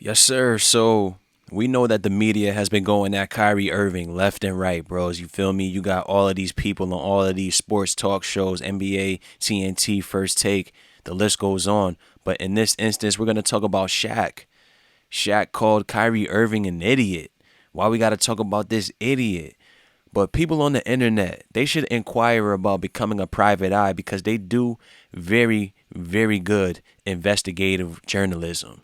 Yes, sir. So we know that the media has been going at Kyrie Irving left and right, bros. You feel me? You got all of these people on all of these sports talk shows, NBA, TNT, First Take. The list goes on. But in this instance, we're gonna talk about Shaq. Shaq called Kyrie Irving an idiot. Why we gotta talk about this idiot? But people on the internet, they should inquire about becoming a private eye because they do very, very good investigative journalism.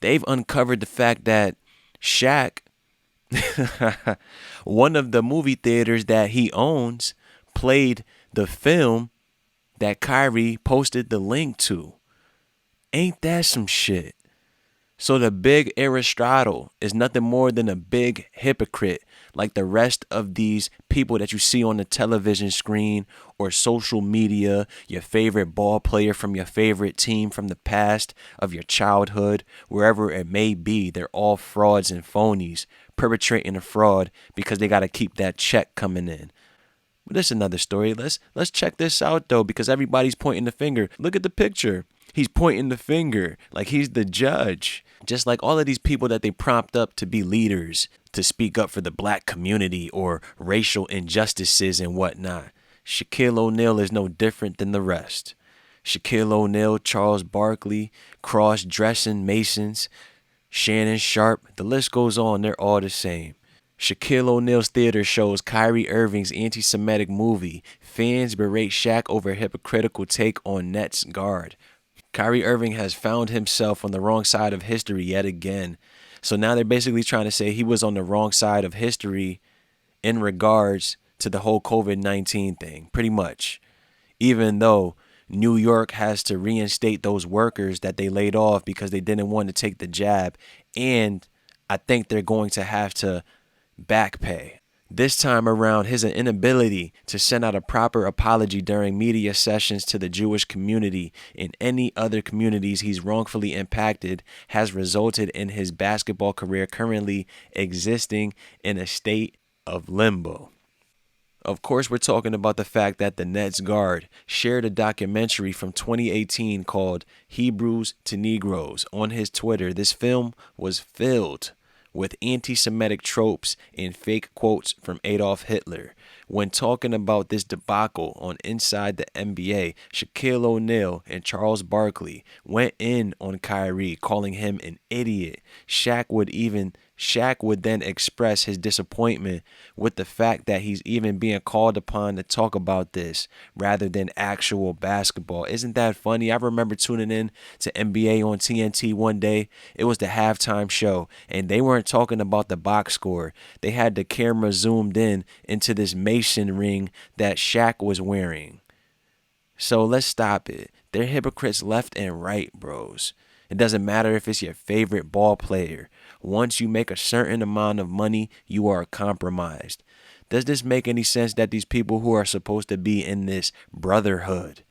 They've uncovered the fact that Shaq, one of the movie theaters that he owns, played the film that Kyrie posted the link to. Ain't that some shit? So the big Aristotle is nothing more than a big hypocrite, like the rest of these people that you see on the television screen or social media, your favorite ball player from your favorite team from the past of your childhood, wherever it may be. They're all frauds and phonies perpetrating a fraud because they got to keep that check coming in. But this is another story. Let's check this out though, because everybody's pointing the finger. Look at the picture. He's pointing the finger like he's the judge. Just like all of these people that they prompt up to be leaders, to speak up for the black community or racial injustices and whatnot. Shaquille O'Neal is no different than the rest. Shaquille O'Neal, Charles Barkley, cross-dressing Masons, Shannon Sharp, the list goes on, they're all the same. Shaquille O'Neal's theater shows Kyrie Irving's anti-Semitic movie. Fans berate Shaq over hypocritical take on Nets guard. Kyrie Irving has found himself on the wrong side of history yet again. So now they're basically trying to say he was on the wrong side of history in regards to the whole COVID-19 thing, pretty much. Even though New York has to reinstate those workers that they laid off because they didn't want to take the jab. And I think they're going to have to back pay. This time around, his inability to send out a proper apology during media sessions to the Jewish community and any other communities he's wrongfully impacted has resulted in his basketball career currently existing in a state of limbo. Of course, we're talking about the fact that the Nets guard shared a documentary from 2018 called Hebrews to Negroes on his Twitter. This film was filled with anti-Semitic tropes and fake quotes from Adolf Hitler. When talking about this debacle on Inside the NBA, Shaquille O'Neal and Charles Barkley went in on Kyrie, calling him an idiot. Shaq would then express his disappointment with the fact that he's even being called upon to talk about this rather than actual basketball. Isn't that funny? I remember tuning in to NBA on TNT one day. It was the halftime show, and they weren't talking about the box score. They had the camera zoomed in into this Mason ring that Shaq was wearing. So let's stop it. They're hypocrites left and right, bros. It doesn't matter if it's your favorite ball player. Once you make a certain amount of money, you are compromised. Does this make any sense that these people who are supposed to be in this brotherhood,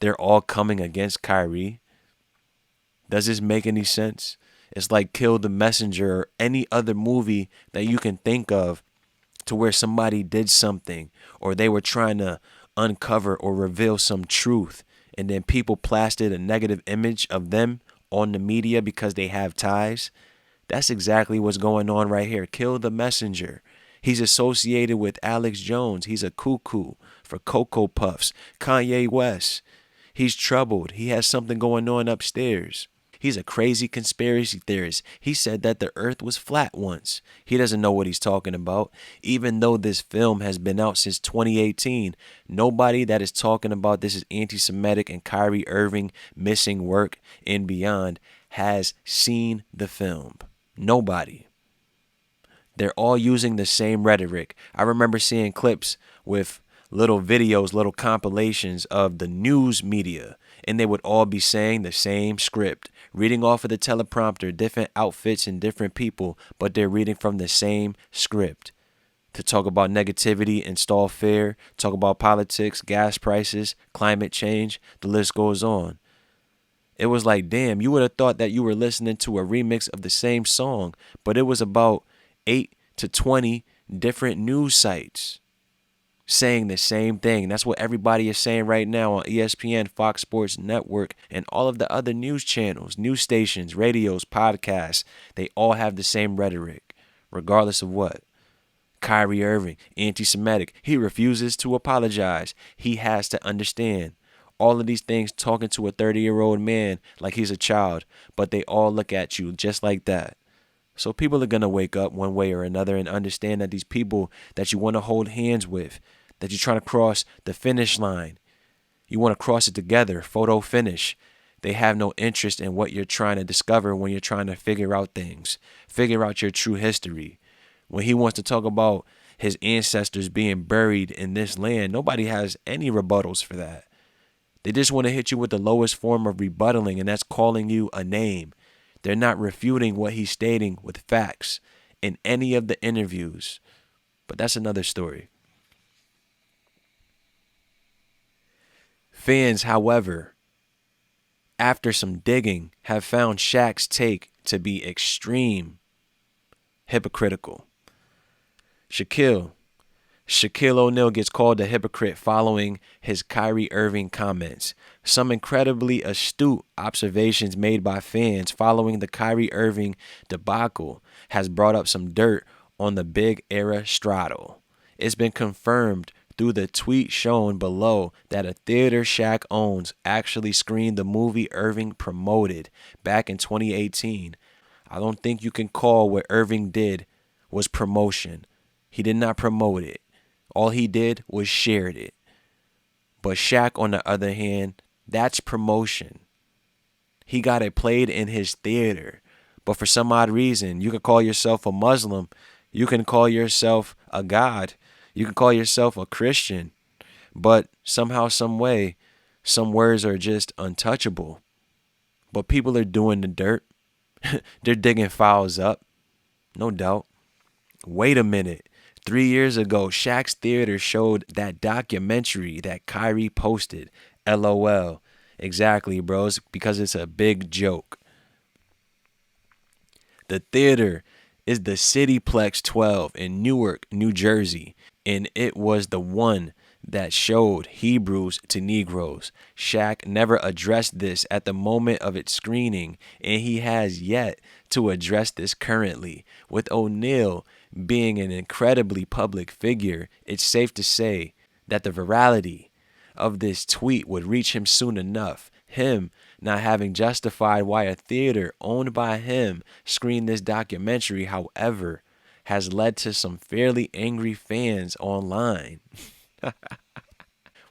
they're all coming against Kyrie? Does this make any sense? It's like Kill the Messenger or any other movie that you can think of to where somebody did something or they were trying to uncover or reveal some truth, and then people plastered a negative image of them on the media because they have ties. That's exactly what's going on right here. Kill the messenger. He's associated with Alex Jones. He's a cuckoo for Cocoa Puffs. Kanye West. He's troubled. He has something going on upstairs. He's a crazy conspiracy theorist. He said that the earth was flat once. He doesn't know what he's talking about. Even though this film has been out since 2018, nobody that is talking about this is anti-Semitic and Kyrie Irving missing work and beyond has seen the film. Nobody. They're all using the same rhetoric. I remember seeing clips with little videos, little compilations of the news media, and they would all be saying the same script, reading off of the teleprompter, different outfits and different people, but they're reading from the same script to talk about negativity, install fear, talk about politics, gas prices, climate change, the list goes on. It was like, damn, you would have thought that you were listening to a remix of the same song, but it was about 8 to 20 different news sites saying the same thing. That's what everybody is saying right now on ESPN, Fox Sports Network, and all of the other news channels, news stations, radios, podcasts. They all have the same rhetoric, regardless of what. Kyrie Irving, anti-Semitic. He refuses to apologize. He has to understand. All of these things talking to a 30-year-old man like he's a child, but they all look at you just like that. So people are going to wake up one way or another and understand that these people that you want to hold hands with, that you're trying to cross the finish line, you want to cross it together, photo finish. They have no interest in what you're trying to discover when you're trying to figure out things, figure out your true history. When he wants to talk about his ancestors being buried in this land, nobody has any rebuttals for that. They just want to hit you with the lowest form of rebuttaling, and that's calling you a name. They're not refuting what he's stating with facts in any of the interviews. But that's another story. Fans, however, after some digging, have found Shaq's take to be extreme hypocritical. Shaquille O'Neal gets called a hypocrite following his Kyrie Irving comments. Some incredibly astute observations made by fans following the Kyrie Irving debacle has brought up some dirt on the big era straddle. It's been confirmed through the tweet shown below that a theater Shaq owns actually screened the movie Irving promoted back in 2018. I don't think you can call what Irving did was promotion. He did not promote it. All he did was shared it. But Shaq, on the other hand, that's promotion. He got it played in his theater. But for some odd reason, you can call yourself a Muslim. You can call yourself a God. You can call yourself a Christian. But somehow, some way, some words are just untouchable. But people are doing the dirt. They're digging files up. No doubt. Wait a minute. 3 years ago, Shaq's Theater showed that documentary that Kyrie posted. LOL. Exactly, bros, because it's a big joke. The theater is the Cityplex 12 in Newark, New Jersey, and it was the one that showed Hebrews to Negroes. Shaq never addressed this at the moment of its screening, and he has yet to address this currently. With O'Neal being an incredibly public figure, it's safe to say that the virality of this tweet would reach him soon enough. Him not having justified why a theater owned by him screened this documentary, however, has led to some fairly angry fans online.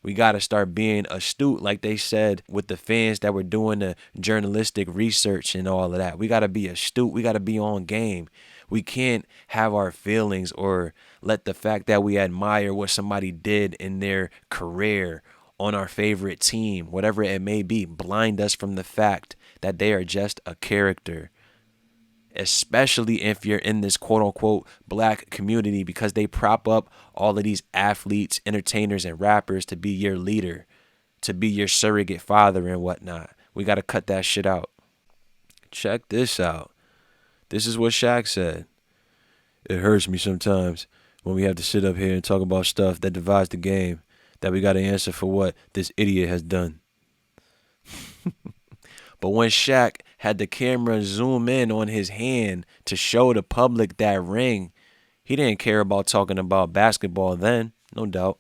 We got to start being astute, like they said, with the fans that were doing the journalistic research and all of that. We got to be astute. We got to be on game. We can't have our feelings or let the fact that we admire what somebody did in their career on our favorite team, whatever it may be, blind us from the fact that they are just a character. Especially if you're in this quote-unquote black community, because they prop up all of these athletes, entertainers, and rappers to be your leader, to be your surrogate father and whatnot. We got to cut that shit out. Check this out. This is what Shaq said. It hurts me sometimes when we have to sit up here and talk about stuff that divides the game, that we got to answer for what this idiot has done. But when Shaq had the camera zoom in on his hand to show the public that ring, he didn't care about talking about basketball then, no doubt.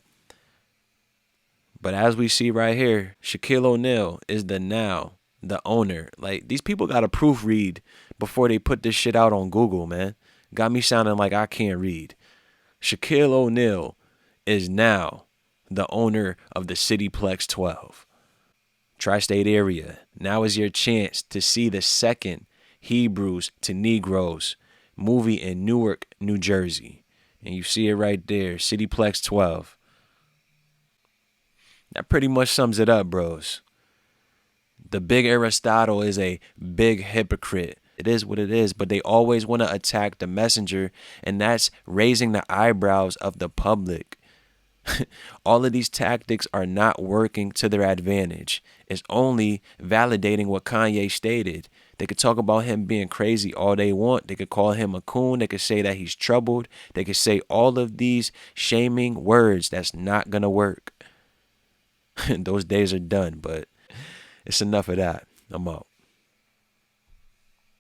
But as we see right here, Shaquille O'Neal is the owner. Like, these people got to proofread before they put this shit out on Google, man. Got me sounding like I can't read. Shaquille O'Neal is now the owner of the Cityplex 12. Tri-state area. Now is your chance to see the second Hebrews to Negroes movie in Newark, New Jersey. And you see it right there, Cityplex 12. That pretty much sums it up, bros. The big Aristotle is a big hypocrite. It is what it is, but they always want to attack the messenger, and that's raising the eyebrows of the public. All of these tactics are not working to their advantage. It's only validating what Kanye stated, They could talk about him being crazy all they want. They could call him a coon. They could say that he's troubled. They could say all of these shaming words. That's not going to work. Those days are done, but it's enough of that. I'm out.